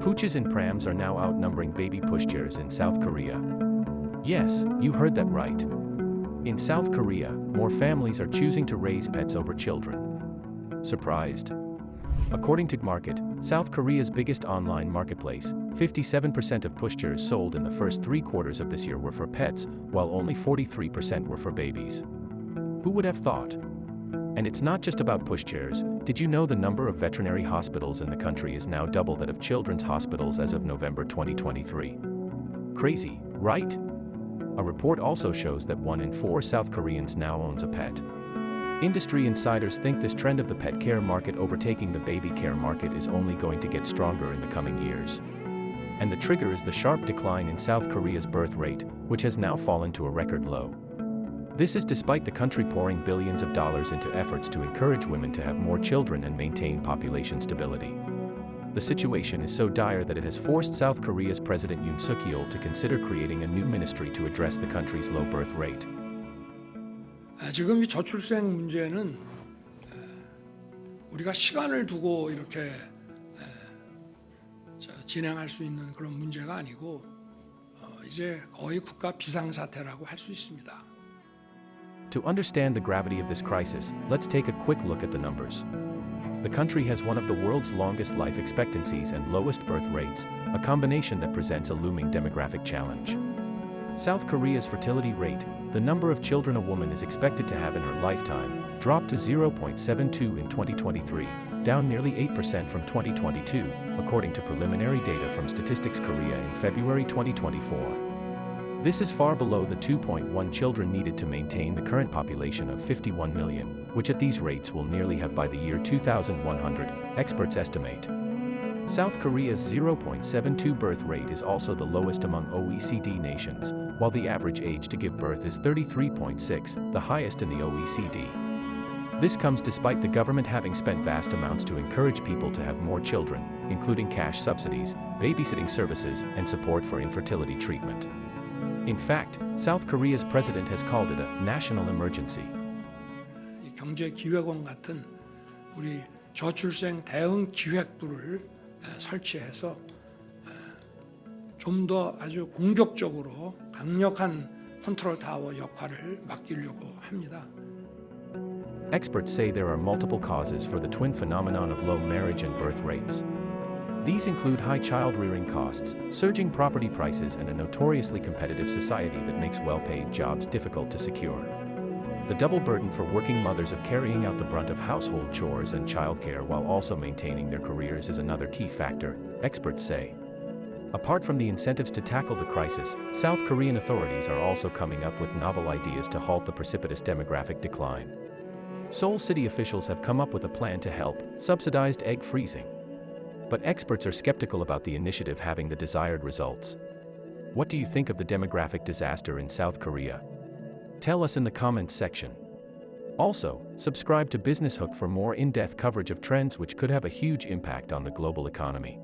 Pooches and prams are now outnumbering baby pushchairs in South Korea. Yes, you heard that right. In South Korea, more families are choosing to raise pets over children. Surprised? According to Market, South Korea's biggest online marketplace, 57% of pushchairs sold in the first 3 quarters of this year were for pets, while only 43% were for babies. Who would have thought? And it's not just about pushchairs. Did you know the number of veterinary hospitals in the country is now double that of children's hospitals as of November 2023? Crazy, right? A report also shows that 1 in 4 South Koreans now owns a pet. Industry insiders think this trend of the pet care market overtaking the baby care market is only going to get stronger in the coming years. And the trigger is the sharp decline in South Korea's birth rate, which has now fallen to a record low. This is despite the country pouring billions of dollars into efforts to encourage women to have more children and maintain population stability. The situation is so dire that it has forced South Korea's President Yoon Suk-yeol to consider creating a new ministry to address the country's low birth rate. 지금 이 저출생 문제는 우리가 시간을 두고 이렇게 진행할 수 있는 그런 문제가 아니고 이제 거의 국가 비상사태라고 할 수 있습니다. To understand the gravity of this crisis, let's take a quick look at the numbers. The country has one of the world's longest life expectancies and lowest birth rates, a combination that presents a looming demographic challenge. South Korea's fertility rate, the number of children a woman is expected to have in her lifetime, dropped to 0.72 in 2023, down nearly 8% from 2022, according to preliminary data from Statistics Korea in February 2024. This is far below the 2.1 children needed to maintain the current population of 51 million, which at these rates will nearly have by the year 2100, experts estimate. South Korea's 0.72 birth rate is also the lowest among OECD nations, while the average age to give birth is 33.6, the highest in the OECD. This comes despite the government having spent vast amounts to encourage people to have more children, including cash subsidies, babysitting services, and support for infertility treatment. In fact, South Korea's president has called it a national emergency. 경제기획원 같은 우리 저출생 대응 기획부를 설치해서 좀 더 아주 공격적으로 강력한 컨트롤 타워 역할을 맡기려고 합니다. Experts say there are multiple causes for the twin phenomenon of low marriage and birth rates. These include high child-rearing costs, surging property prices, and a notoriously competitive society that makes well-paid jobs difficult to secure. The double burden for working mothers of carrying out the brunt of household chores and childcare while also maintaining their careers is another key factor, experts say. Apart from the incentives to tackle the crisis, South Korean authorities are also coming up with novel ideas to halt the precipitous demographic decline. Seoul city officials have come up with a plan to help, subsidized egg freezing. But experts are skeptical about the initiative having the desired results. What do you think of the demographic disaster in South Korea? Tell us in the comments section. Also, subscribe to Business Hook for more in-depth coverage of trends which could have a huge impact on the global economy.